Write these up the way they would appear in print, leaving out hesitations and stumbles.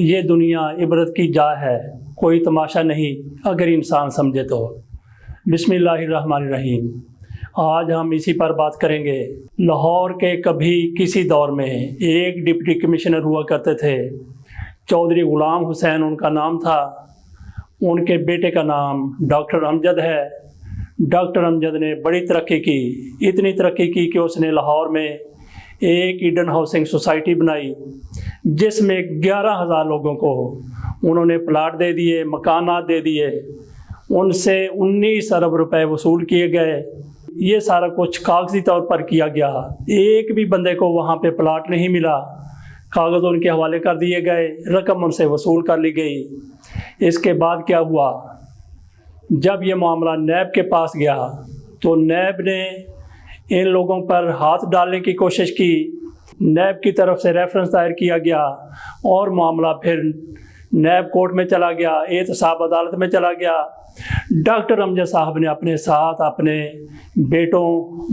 یہ دنیا عبرت کی جا ہے، کوئی تماشا نہیں اگر انسان سمجھے تو۔ بسم اللہ الرحمن الرحیم۔ آج ہم اسی پر بات کریں گے۔ لاہور کے کبھی کسی دور میں ایک ڈپٹی کمشنر ہوا کرتے تھے، چودھری غلام حسین ان کا نام تھا۔ ان کے بیٹے کا نام ڈاکٹر امجد ہے۔ ڈاکٹر امجد نے بڑی ترقی کی، اتنی ترقی کی کہ اس نے لاہور میں ایک ایڈن ہاؤسنگ سوسائٹی بنائی، جس میں 11,000 لوگوں کو انہوں نے پلاٹ دے دیے، مکانات دے دیے، ان سے 19 ارب روپے وصول کیے گئے۔ یہ سارا کچھ کاغذی طور پر کیا گیا، ایک بھی بندے کو وہاں پہ پلاٹ نہیں ملا، کاغذ ان کے حوالے کر دیے گئے، رقم ان سے وصول کر لی گئی۔ اس کے بعد کیا ہوا؟ جب یہ معاملہ نیب کے پاس گیا تو نیب نے ان لوگوں پر ہاتھ ڈالنے کی کوشش کی، نیب کی طرف سے ریفرنس دائر کیا گیا اور معاملہ پھر نیب کورٹ میں چلا گیا، احتساب عدالت میں چلا گیا۔ ڈاکٹر امجد صاحب نے اپنے ساتھ اپنے بیٹوں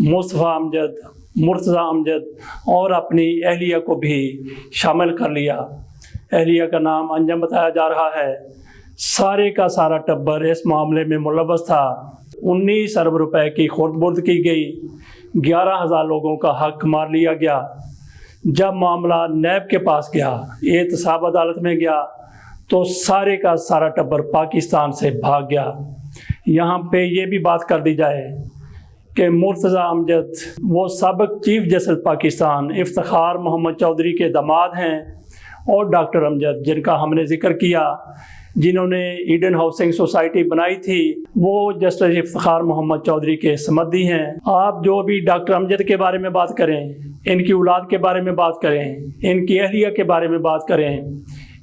مصطفیٰ امجد، مرتضیٰ امجد اور اپنی اہلیہ کو بھی شامل کر لیا۔ اہلیہ کا نام انجم بتایا جا رہا ہے۔ سارے کا سارا ٹبر اس معاملے میں ملوث تھا۔ 19 ارب روپے کی خورد برد کی گئی، 11,000 لوگوں کا حق مار لیا گیا۔ جب معاملہ نیب کے پاس گیا، احتساب عدالت میں گیا، تو سارے کا سارا ٹبر پاکستان سے بھاگ گیا۔ یہاں پہ یہ بھی بات کر دی جائے کہ مرتضیٰ امجد وہ سابق چیف جسٹس پاکستان افتخار محمد چودھری کے داماد ہیں، اور ڈاکٹر امجد جن کا ہم نے ذکر کیا، جنہوں نے ایڈن ہاؤسنگ سوسائٹی بنائی تھی، وہ جسٹس افتخار محمد چودھری کے سمدی ہیں۔ آپ جو بھی ڈاکٹر امجد کے بارے میں بات کریں، ان کی اولاد کے بارے میں بات کریں، ان کی اہلیہ کے بارے میں بات کریں،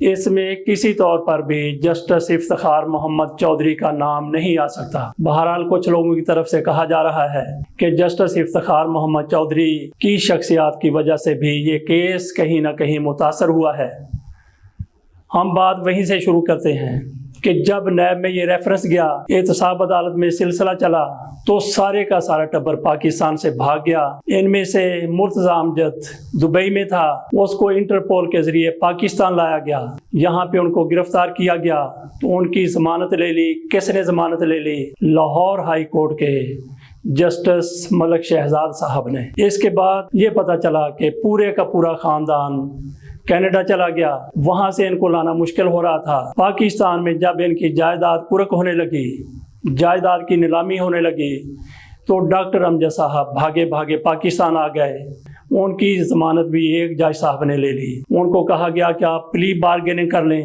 اس میں کسی طور پر بھی جسٹس افتخار محمد چودھری کا نام نہیں آ سکتا۔ بہرحال کچھ لوگوں کی طرف سے کہا جا رہا ہے کہ جسٹس افتخار محمد چودھری کی شخصیات کی وجہ سے بھی یہ کیس کہیں نہ کہیں متاثر ہوا ہے۔ ہم بات وہیں سے شروع کرتے ہیں کہ جب نیب میں یہ ریفرنس گیا، احتساب عدالت میں سلسلہ چلا، تو سارے کا سارا ٹبر پاکستان سے بھاگ گیا۔ ان میں سے مرتضیٰ امجد دبئی میں تھا، اس کو انٹرپول کے ذریعے پاکستان لایا گیا، یہاں پہ ان کو گرفتار کیا گیا، تو ان کی ضمانت لے لی۔ کس نے ضمانت لے لی؟ لاہور ہائی کورٹ کے جسٹس ملک شہزاد صاحب نے۔ اس کے بعد یہ پتہ چلا کہ پورے کا پورا خاندان کینیڈا چلا گیا، وہاں سے ان کو لانا مشکل ہو رہا تھا۔ پاکستان میں جب ان کی جائیداد قرق ہونے لگی، جائیداد کی نیلامی ہونے لگی، تو ڈاکٹر امجد صاحب بھاگے بھاگے پاکستان آ گئے۔ ان کی ضمانت بھی ایک جج صاحب نے لے لی۔ ان کو کہا گیا کہ آپ پلی بارگیننگ کر لیں۔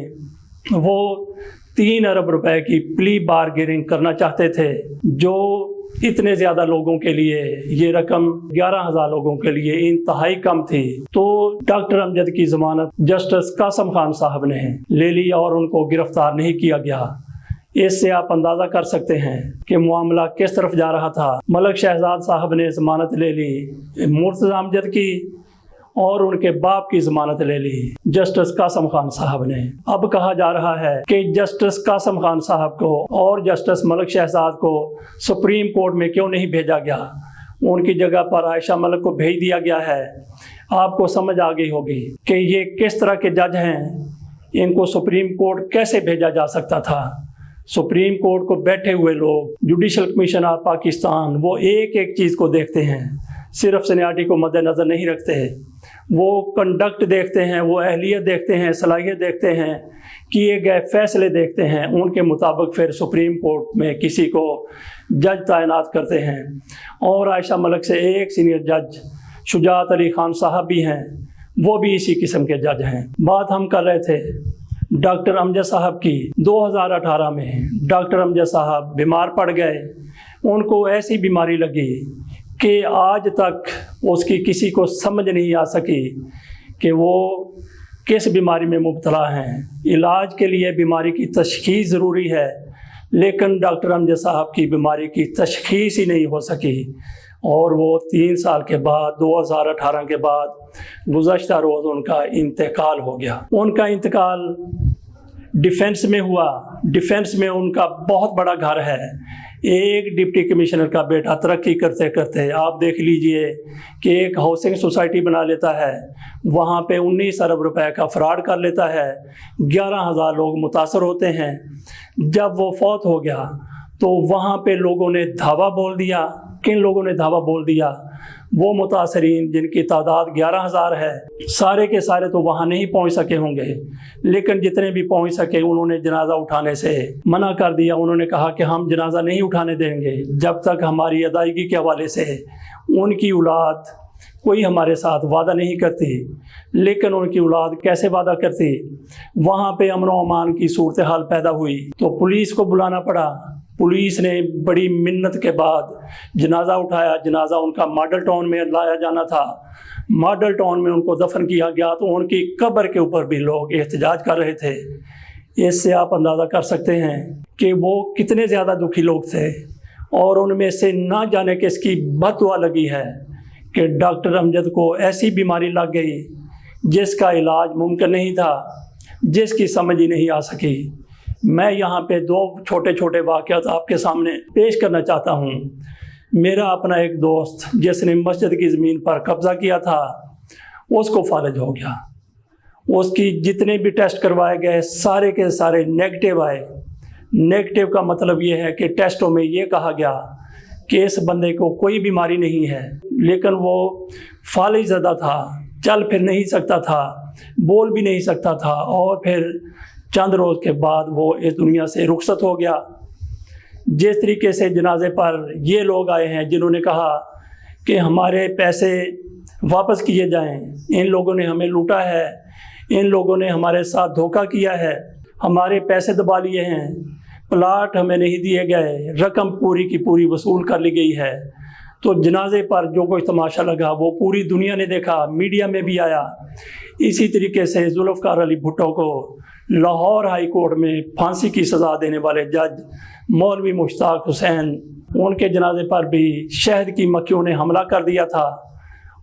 وہ 3 ارب روپے کی پلی بارگیننگ کرنا چاہتے تھے، جو اتنے زیادہ لوگوں کے لیے یہ رقم 11,000 لوگوں کے لیے انتہائی کم تھی۔ تو ڈاکٹر امجد کی ضمانت جسٹس قاسم خان صاحب نے لے لی اور ان کو گرفتار نہیں کیا گیا۔ اس سے آپ اندازہ کر سکتے ہیں کہ معاملہ کس طرف جا رہا تھا۔ ملک شہزاد صاحب نے ضمانت لے لی مرتضیٰ امجد کی، اور ان کے باپ کی ضمانت لے لی جسٹس قاسم خان صاحب نے۔ اب کہا جا رہا ہے کہ جسٹس قاسم خان صاحب کو اور جسٹس ملک شہزاد کو سپریم کورٹ میں کیوں نہیں بھیجا گیا؟ ان کی جگہ پر عائشہ ملک کو بھیج دیا گیا ہے۔ آپ کو سمجھ آ گئی ہوگی کہ یہ کس طرح کے جج ہیں، ان کو سپریم کورٹ کیسے بھیجا جا سکتا تھا؟ سپریم کورٹ کو بیٹھے ہوئے لوگ، جوڈیشل کمیشن آف پاکستان، وہ ایک ایک چیز کو دیکھتے ہیں، صرف سینیارٹی کو مد نظر نہیں رکھتے ہیں۔ وہ کنڈکٹ دیکھتے ہیں، وہ اہلیت دیکھتے ہیں، صلاحیت دیکھتے ہیں، کیے گئے فیصلے دیکھتے ہیں، ان کے مطابق پھر سپریم کورٹ میں کسی کو جج تعینات کرتے ہیں۔ اور عائشہ ملک سے ایک سینئر جج شجاعت علی خان صاحب بھی ہیں، وہ بھی اسی قسم کے جج ہیں۔ بات ہم کر رہے تھے ڈاکٹر امجد صاحب کی۔ 2018 میں ڈاکٹر امجد صاحب بیمار پڑ گئے۔ ان کو ایسی بیماری لگی کہ آج تک اس کی کسی کو سمجھ نہیں آ سکی کہ وہ کس بیماری میں مبتلا ہیں۔ علاج کے لیے بیماری کی تشخیص ضروری ہے، لیکن ڈاکٹر امجد صاحب کی بیماری کی تشخیص ہی نہیں ہو سکی، اور وہ 3 سال کے بعد 2018 کے بعد گزشتہ روز ان کا انتقال ہو گیا۔ ان کا انتقال ڈیفنس میں ہوا۔ ڈیفنس میں ان کا بہت بڑا گھر ہے، ایک ڈپٹی کمشنر کا بیٹا ترقی کرتے کرتے آپ دیکھ لیجئے کہ ایک ہاؤسنگ سوسائٹی بنا لیتا ہے، وہاں پہ 19 ارب روپے کا فراڈ کر لیتا ہے، 11,000 لوگ متاثر ہوتے ہیں۔ جب وہ فوت ہو گیا تو وہاں پہ لوگوں نے دھاوا بول دیا۔ کن لوگوں نے دھاوا بول دیا؟ وہ متاثرین جن کی تعداد 11,000 ہے، سارے کے سارے تو وہاں نہیں پہنچ سکے ہوں گے، لیکن جتنے بھی پہنچ سکے انہوں نے جنازہ اٹھانے سے منع کر دیا۔ انہوں نے کہا کہ ہم جنازہ نہیں اٹھانے دیں گے جب تک ہماری ادائیگی کے حوالے سے ان کی اولاد کوئی ہمارے ساتھ وعدہ نہیں کرتی۔ لیکن ان کی اولاد کیسے وعدہ کرتی؟ وہاں پہ امن و امان کی صورتحال پیدا ہوئی تو پولیس کو بلانا پڑا۔ پولیس نے بڑی منت کے بعد جنازہ اٹھایا۔ جنازہ ان کا ماڈل ٹاؤن میں لایا جانا تھا، ماڈل ٹاؤن میں ان کو دفن کیا گیا تو ان کی قبر کے اوپر بھی لوگ احتجاج کر رہے تھے۔ اس سے آپ اندازہ کر سکتے ہیں کہ وہ کتنے زیادہ دکھی لوگ تھے، اور ان میں سے نہ جانے کس کی بد دعا لگی ہے کہ ڈاکٹر امجد کو ایسی بیماری لگ گئی جس کا علاج ممکن نہیں تھا، جس کی سمجھ ہی نہیں آ سکی۔ میں یہاں پہ 2 چھوٹے چھوٹے واقعات آپ کے سامنے پیش کرنا چاہتا ہوں۔ میرا اپنا ایک دوست جس نے مسجد کی زمین پر قبضہ کیا تھا، اس کو فالج ہو گیا۔ اس کی جتنے بھی ٹیسٹ کروائے گئے سارے کے سارے نیگیٹو آئے۔ نیگیٹو کا مطلب یہ ہے کہ ٹیسٹوں میں یہ کہا گیا کہ اس بندے کو کوئی بیماری نہیں ہے، لیکن وہ فالج زدہ تھا، چل پھر نہیں سکتا تھا، بول بھی نہیں سکتا تھا، اور پھر چند روز کے بعد وہ اس دنیا سے رخصت ہو گیا۔ جس طریقے سے جنازے پر یہ لوگ آئے ہیں جنہوں نے کہا کہ ہمارے پیسے واپس کیے جائیں، ان لوگوں نے ہمیں لوٹا ہے، ان لوگوں نے ہمارے ساتھ دھوکہ کیا ہے، ہمارے پیسے دبا لیے ہیں، پلاٹ ہمیں نہیں دیے گئے، رقم پوری کی پوری وصول کر لی گئی ہے۔ تو جنازے پر جو کوئی تماشا لگا وہ پوری دنیا نے دیکھا، میڈیا میں بھی آیا۔ اسی طریقے سے ذوالفقار علی بھٹو کو لاہور ہائی کورٹ میں پھانسی کی سزا دینے والے جج مولوی مشتاق حسین، ان کے جنازے پر بھی شہد کی مکھیوں نے حملہ کر دیا تھا،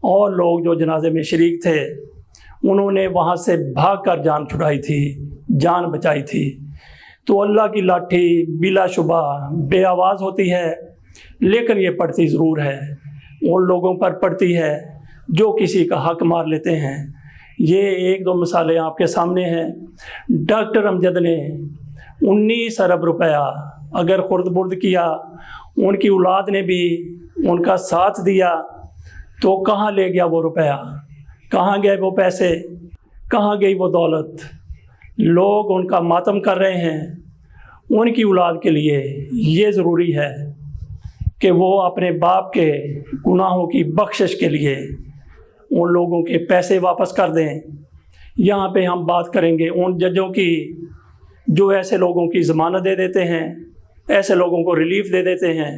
اور لوگ جو جنازے میں شریک تھے انہوں نے وہاں سے بھاگ کر جان چھڑائی تھی، جان بچائی تھی۔ تو اللہ کی لاٹھی بلا شبہ بے آواز ہوتی ہے، لیکن یہ پڑتی ضرور ہے، ان لوگوں پر پڑتی ہے جو کسی کا حق مار لیتے ہیں۔ یہ 1-2 مثالیں آپ کے سامنے ہیں۔ ڈاکٹر امجد نے 19 ارب روپیہ اگر خرد برد کیا، ان کی اولاد نے بھی ان کا ساتھ دیا، تو کہاں لے گیا وہ روپیہ؟ کہاں گئے وہ پیسے؟ کہاں گئی وہ دولت؟ لوگ ان کا ماتم کر رہے ہیں۔ ان کی اولاد کے لیے یہ ضروری ہے کہ وہ اپنے باپ کے گناہوں کی بخشش کے لیے ان لوگوں کے پیسے واپس کر دیں۔ یہاں پہ ہم بات کریں گے ان ججوں کی جو ایسے لوگوں کی ضمانت دے دیتے ہیں، ایسے لوگوں کو ریلیف دے دیتے ہیں،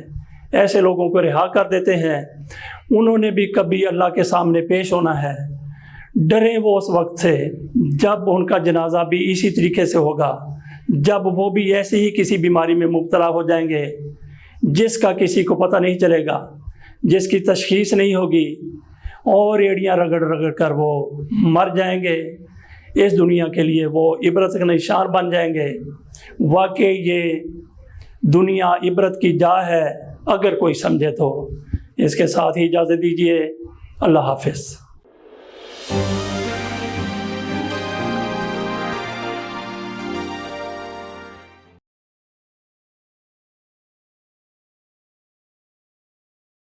ایسے لوگوں کو رہا کر دیتے ہیں۔ انہوں نے بھی کبھی اللہ کے سامنے پیش ہونا ہے۔ ڈریں وہ اس وقت سے جب ان کا جنازہ بھی اسی طریقے سے ہوگا، جب وہ بھی ایسے ہی کسی بیماری میں مبتلا ہو جائیں گے جس کا کسی کو پتہ نہیں چلے گا، جس کی تشخیص نہیں ہوگی، اور ایڑیاں رگڑ رگڑ کر وہ مر جائیں گے۔ اس دنیا کے لیے وہ عبرت کا نشان بن جائیں گے۔ واقعی یہ دنیا عبرت کی جا ہے اگر کوئی سمجھے تو۔ اس کے ساتھ ہی اجازت دیجیے، اللہ حافظ۔